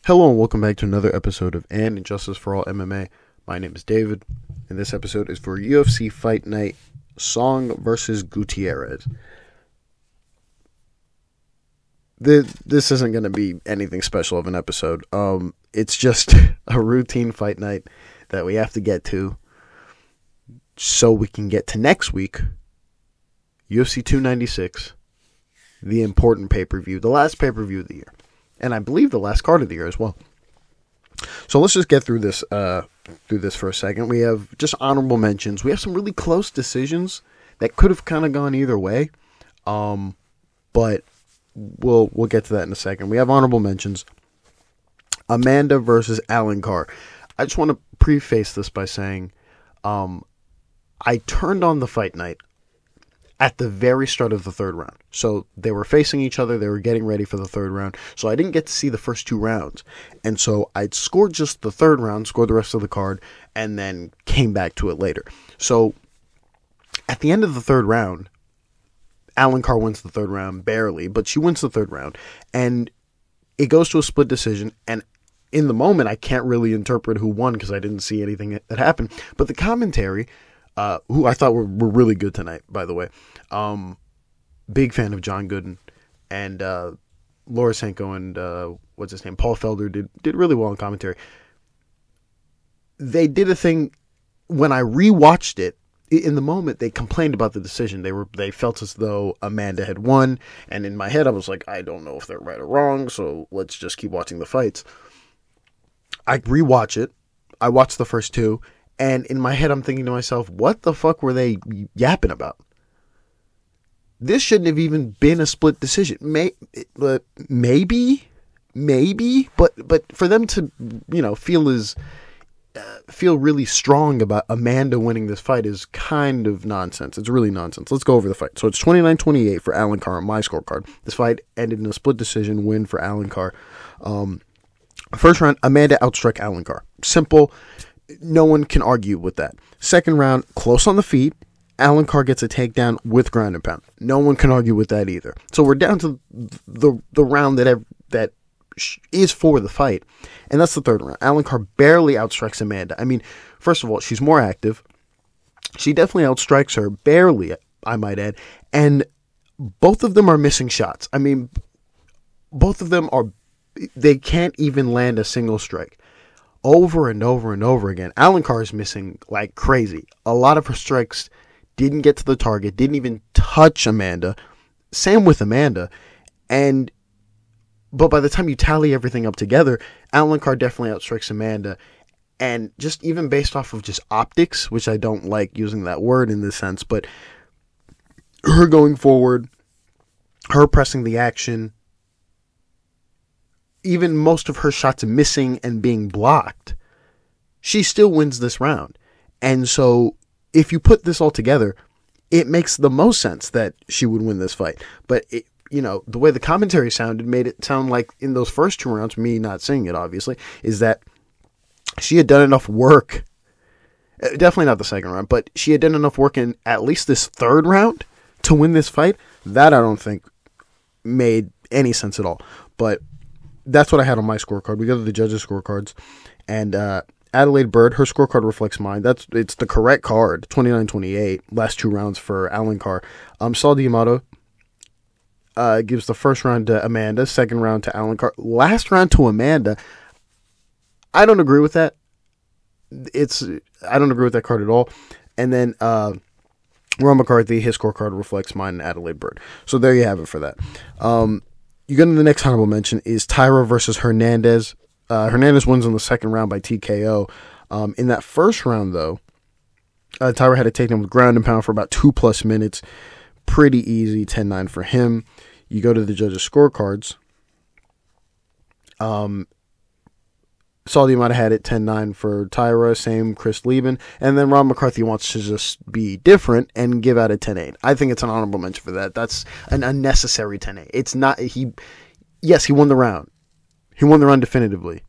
Hello and welcome back to another episode of Injustice For All MMA. My name is David, and this episode is for UFC Fight Night Song versus Gutierrez. This isn't going to be anything special of an episode. It's just a routine fight night that we have to get to so we can get to next week, UFC 296, the important pay-per-view, the last pay-per-view of the year. And I believe the last card of the year as well. So let's just get through this for a second. We have just honorable mentions. We have some really close decisions that could have kind of gone either way. But we'll get to that in a second. We have honorable mentions. Amanda versus Alencar. I just want to preface this by saying I turned on the fight night at the very start of the third round. So they were facing each other. They were getting ready for the third round. So I didn't get to see the first two rounds. And so I'd scored just the third round, scored the rest of the card, and then came back to it later. So at the end of the third round, Alencar wins the third round, barely, but she wins the third round. And it goes to a split decision. And in the moment, I can't really interpret who won because I didn't see anything that happened. But the commentary, who I thought were really good tonight, by the way. Big fan of John Gooden, and Laura Sanko and Paul Felder did really well in commentary. They did a thing when I rewatched it. In the moment, they complained about the decision. They felt as though Amanda had won, and in my head, I was like, I don't know if they're right or wrong, so let's just keep watching the fights. I rewatch it. I watched the first two. And in my head, I'm thinking to myself, what the fuck were they yapping about? This shouldn't have even been a split decision. Maybe, but for them to, feel really strong about Amanda winning this fight is kind of nonsense. It's really nonsense. Let's go over the fight. So it's 29-28 for Alencar on my scorecard. This fight ended in a split decision win for Alencar. First round, Amanda outstruck Alencar. Simple. No one can argue with that. Second round, close on the feet. Alencar gets a takedown with ground and pound. No one can argue with that either. So we're down to the round that is for the fight, and that's the third round. Alencar barely outstrikes Amanda. I mean, first of all, she's more active. She definitely outstrikes her, barely, I might add. And both of them are missing shots. I mean, both of them they can't even land a single strike. Over and over and over again. Alencar is missing like crazy. A lot of her strikes didn't get to the target, didn't even touch Amanda. Same with Amanda. But by the time you tally everything up together, Alencar definitely outstrikes Amanda. And just even based off of just optics, which I don't like using that word in this sense, but her going forward, her pressing the action, even most of her shots missing and being blocked, she still wins this round. And so if you put this all together, it makes the most sense that she would win this fight. But, the way the commentary sounded made it sound like in those first two rounds, me not seeing it, obviously, is that she had done enough work. Definitely not the second round, but she had done enough work in at least this third round to win this fight. That I don't think made any sense at all. But that's what I had on my scorecard. We go to the judges' scorecards, and Adelaide Bird, her scorecard reflects mine. It's the correct card, 29-28, last two rounds for Alencar. Saul D'Amato gives the first round to Amanda, second round to Alencar, last round to Amanda. I don't agree with that. I don't agree with that card at all. And then Ron McCarthy, his scorecard reflects mine and Adelaide Bird. So there you have it for that. You go to the next honorable mention is Taira versus Hernandez. Hernandez wins in the second round by TKO. In that first round, though, Taira had to take him with ground and pound for about 2+ minutes. Pretty easy, 10-9 for him. You go to the judges' scorecards. Saul D'Amato had it 10-9 for Taira, same Chris Lieben. And then Ron McCarthy wants to just be different and give out a 10-8. I think it's an honorable mention for that. That's an unnecessary 10-8. It's not, yes, he won the round. He won the round definitively.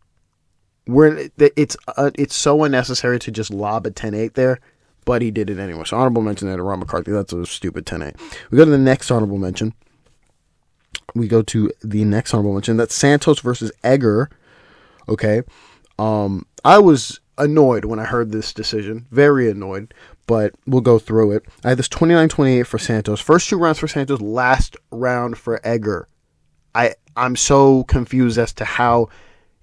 It's so unnecessary to just lob a 10-8 there, but he did it anyway. So honorable mention there to Ron McCarthy. That's a stupid 10-8. We go to the next honorable mention. That's Santos versus Eggar. Okay. I was annoyed when I heard this decision. Very annoyed. But we'll go through it. I had this 29-28 for Santos. First 2 rounds for Santos. Last round for Eggar. I'm so confused as to how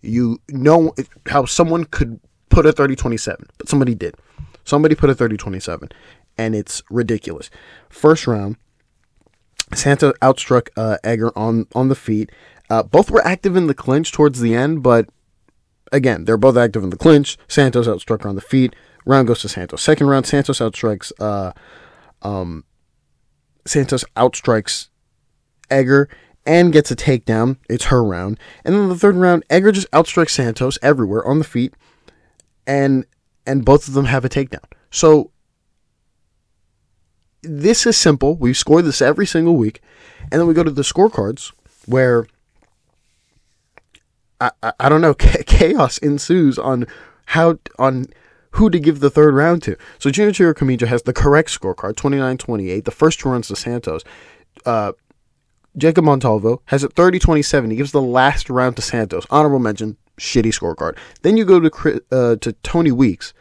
how someone could put a 30-27. But somebody did. Somebody put a 30-27. And it's ridiculous. First round, Santos outstruck Eggar on the feet. Both were active in the clinch towards the end, but again, they're both active in the clinch. Santos outstruck her on the feet. Round goes to Santos. Second round, Santos outstrikes Eggar and gets a takedown. It's her round. And then the third round, Eggar just outstrikes Santos everywhere on the feet, and both of them have a takedown. So this is simple. We score this every single week, and then we go to the scorecards where I don't know, chaos ensues on who to give the third round to. So Junichiro Kamijo has the correct scorecard, 29-28. The first 2 rounds to Santos. Jacob Montalvo has it 30-27. He gives the last round to Santos. Honorable mention, shitty scorecard. Then you go to Tony Weeks.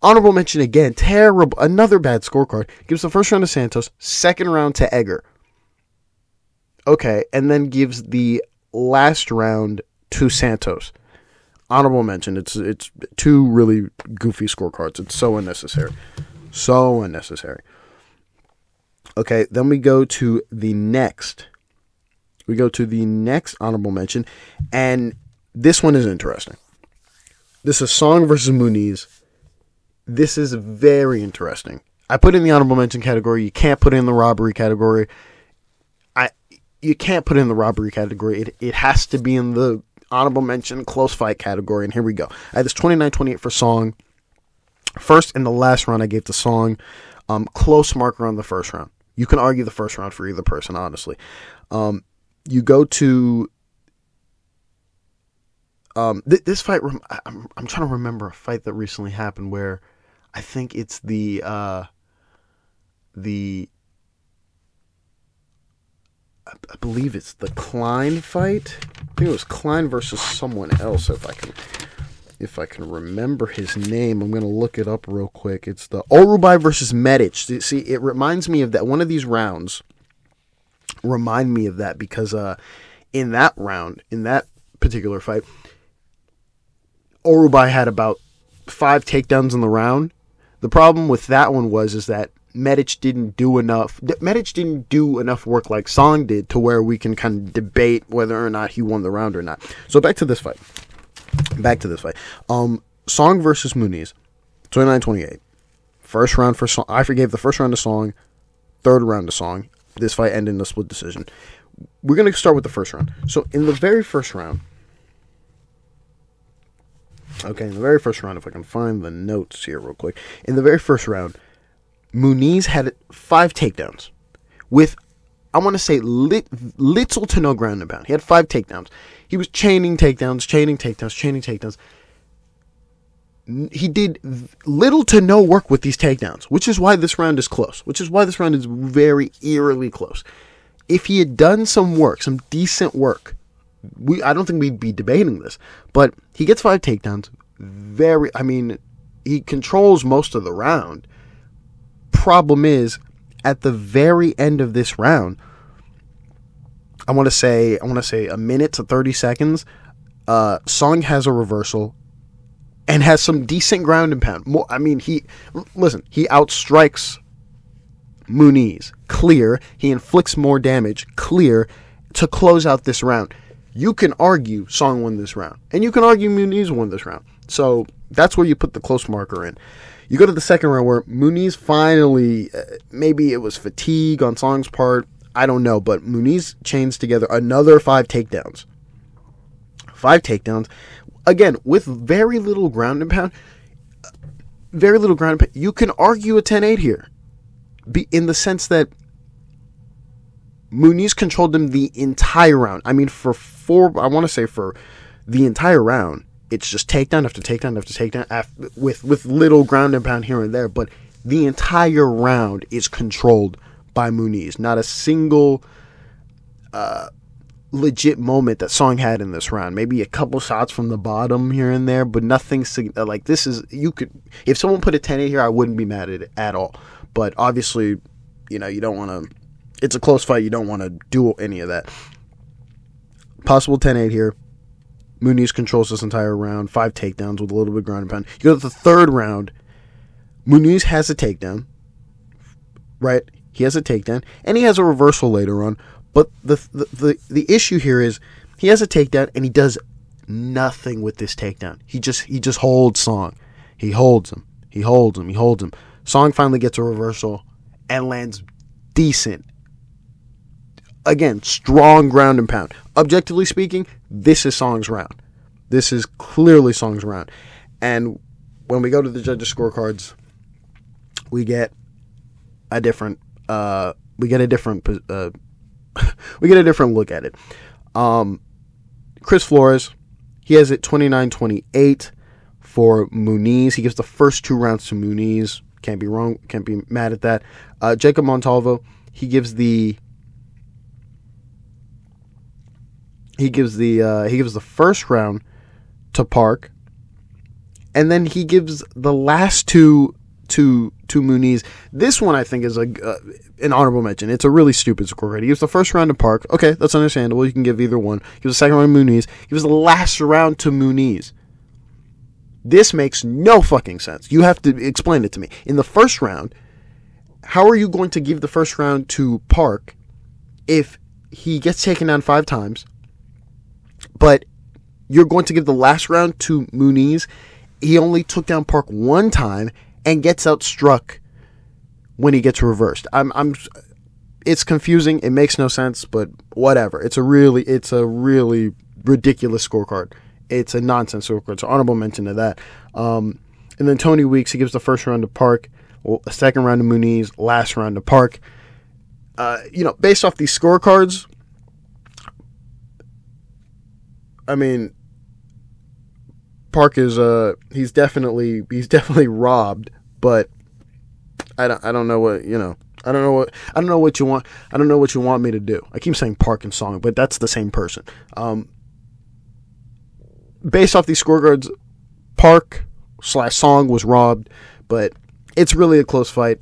Honorable mention again, terrible, another bad scorecard. Gives the first round to Santos, second round to Eggar. Okay, and then gives the last round to Santos. Honorable mention, it's 2 really goofy scorecards. It's so unnecessary. So unnecessary. Okay, then we go to the next. Honorable mention, and this one is interesting. This is Song versus Muniz. This is very interesting. I put it in the honorable mention category. You can't put it in the robbery category. You can't put it in the robbery category. It has to be in the honorable mention close fight category. And here we go. I had this 29-28 for Song. First and the last round I gave to Song. Close marker on the first round. You can argue the first round for either person, honestly. You go to this fight. I'm trying to remember a fight that recently happened where I think it's I believe it's the Klein fight. I think it was Klein versus someone else. If I can remember his name, I'm going to look it up real quick. It's the Orubai versus Medic. See, it reminds me of that. One of these rounds remind me of that because in that round, in that particular fight, Orubai had about 5 takedowns in the round. The problem with that one is that Medic didn't do enough. Medic didn't do enough work like Song did to where we can kind of debate whether or not he won the round or not. So back to this fight. Song versus Muniz, 29-28. First round for Song. I forgave the first round to Song. Third round to Song. This fight ended in a split decision. We're going to start with the first round. So in the very first round. Okay, in the very first round, if I can find the notes here real quick. In the very first round, Muniz had 5 takedowns with, I want to say, little to no ground and pound. He had 5 takedowns. He was chaining takedowns. He did little to no work with these takedowns, which is why this round is close, which is why this round is very eerily close. If he had done some work, some decent work, I don't think we'd be debating this, but he gets 5 takedowns. He controls most of the round. Problem is, at the very end of this round, I want to say a minute to 30 seconds, Song has a reversal and has some decent ground and pound. He outstrikes Muniz, clear. He inflicts more damage, clear, to close out this round. You can argue Song won this round, and you can argue Muniz won this round. So that's where you put the close marker in. You go to the second round where Muniz finally, maybe it was fatigue on Song's part, I don't know, but Muniz chains together another 5 takedowns. 5 takedowns. Again, with very little ground and pound. You can argue a 10-8 here. In the sense that Muniz controlled him the entire round. For the entire round, it's just takedown after takedown after takedown with little ground and pound here and there. But the entire round is controlled by Muniz. Not a single legit moment that Song had in this round. Maybe a couple shots from the bottom here and there, but nothing like this is, you could, if someone put a 10-8 here, I wouldn't be mad at it at all. But obviously, you don't want to, it's a close fight, you don't want to do any of that. Possible 10-8 here. Muniz controls this entire round, 5 takedowns with a little bit of ground and pound. You go to the third round, Muniz has a takedown, right? He has a takedown, and he has a reversal later on. But the issue here is he has a takedown, and he does nothing with this takedown. He just holds Song. He holds him. He holds him. He holds him. Song finally gets a reversal and lands decent. Again, strong ground and pound. Objectively speaking, this is Song's round. This is clearly Song's round. And when we go to the judges' scorecards, we get a different we get a different look at it. Chris Flores, he has it 29-28 for Muniz. He gives the first 2 rounds to Muniz. Can't be wrong. Can't be mad at that. Jacob Montalvo, he gives the first round to Park, and then he gives the last 2 to Muniz. This one I think is an honorable mention. It's a really stupid scorecard. He gives the first round to Park. Okay, that's understandable. You can give either one. He gives the second round to Muniz. He gives the last round to Muniz. This makes no fucking sense. You have to explain it to me. In the first round, how are you going to give the first round to Park if he gets taken down 5 times, but you're going to give the last round to Muniz? He only took down Park 1 time and gets outstruck when he gets reversed. It's confusing. It makes no sense, but whatever. It's a really ridiculous scorecard. It's a nonsense scorecard. So honorable mention to that. And then Tony Weeks, he gives the first round to Park, a second round to Muniz, last round to Park. Based off these scorecards, I mean, Park is he's definitely robbed, but I don't know what I don't know what you want me to do. I keep saying Park and Song, but that's the same person. Based off these scorecards, Park/Song was robbed, but it's really a close fight.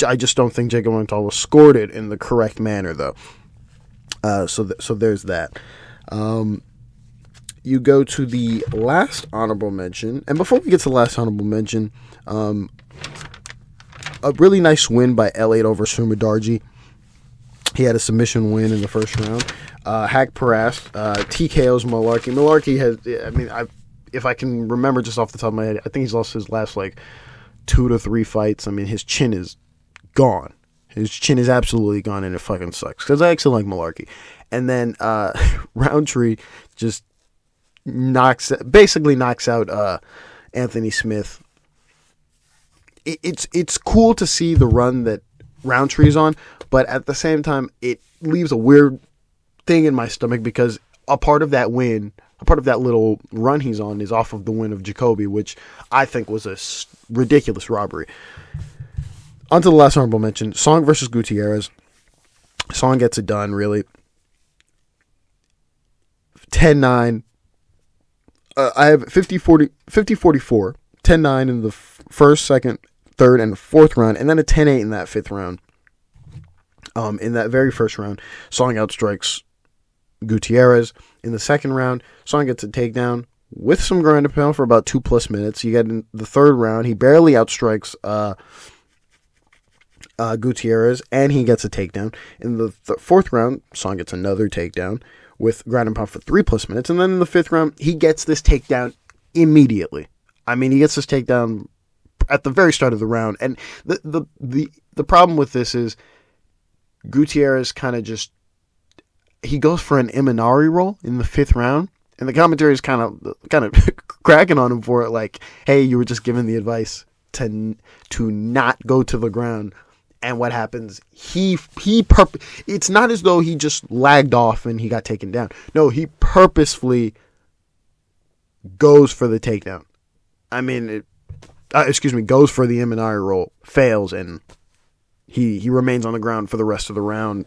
I just don't think Jacob Montalvo scored it in the correct manner, though. So there's that. You go to the last honorable mention, and before we get to the last honorable mention, a really nice win by Elliott over Sumudaerji. He had a submission win in the first round. Haqparast TKO's Mullarkey. Mullarkey has, if I can remember just off the top of my head, I think he's lost his last 2 to 3 fights. I mean, his chin is gone. His chin is absolutely gone, and it fucking sucks because I actually like Mullarkey. And then Roundtree just knocks out Anthony Smith. It's cool to see the run that Roundtree's on, but at the same time, it leaves a weird thing in my stomach because a part of that little run he's on is off of the win of Jacoby, which I think was a ridiculous robbery. On to the last honorable mention, Song versus Gutierrez. Song gets it done, really. 10-9. I have 50-44, 10-9 in the first, second, third, and fourth round, and then a 10-8 in that fifth round. In that very first round, Song outstrikes Gutierrez. In the second round, Song gets a takedown with some ground and pound for about 2+ minutes. You get in the third round, he barely outstrikes Gutierrez, and he gets a takedown. In the fourth round, Song gets another takedown with ground and pound for 3+ minutes. And then in the fifth round, he gets this takedown immediately. I mean, he gets this takedown at the very start of the round. And the problem with this is Gutierrez kind of he goes for an Imanari roll in the fifth round. And the commentary is kind of cracking on him for it, like, hey, you were just given the advice to not go to the ground. And what happens? It's not as though he just lagged off and he got taken down. No, he purposefully goes for the takedown. I mean, goes for the Imanari roll, fails, and he remains on the ground for the rest of the round.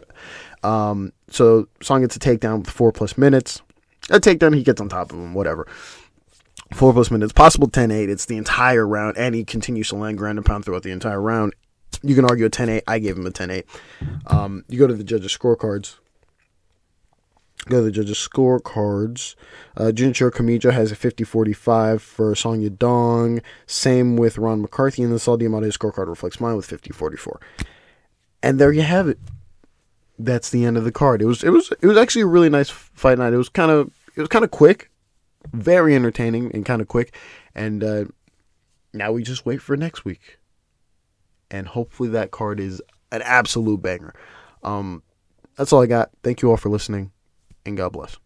So Song gets a takedown with 4+ minutes. A takedown, he gets on top of him, whatever. 4+ minutes, possible 10-8. It's the entire round, and he continues to land ground and pound throughout the entire round. You can argue a 10-8. I gave him a 10-8. You go to the judges' scorecards. Junichiro Kamijo has a 50-45 for Song Yadong. Same with Ron McCarthy, and the Saul Diamante scorecard reflects mine with 50-44. And there you have it. That's the end of the card. It was actually a really nice fight night. It was kind of quick, very entertaining and kind of quick. And now we just wait for next week, and hopefully that card is an absolute banger. That's all I got. Thank you all for listening, and God bless.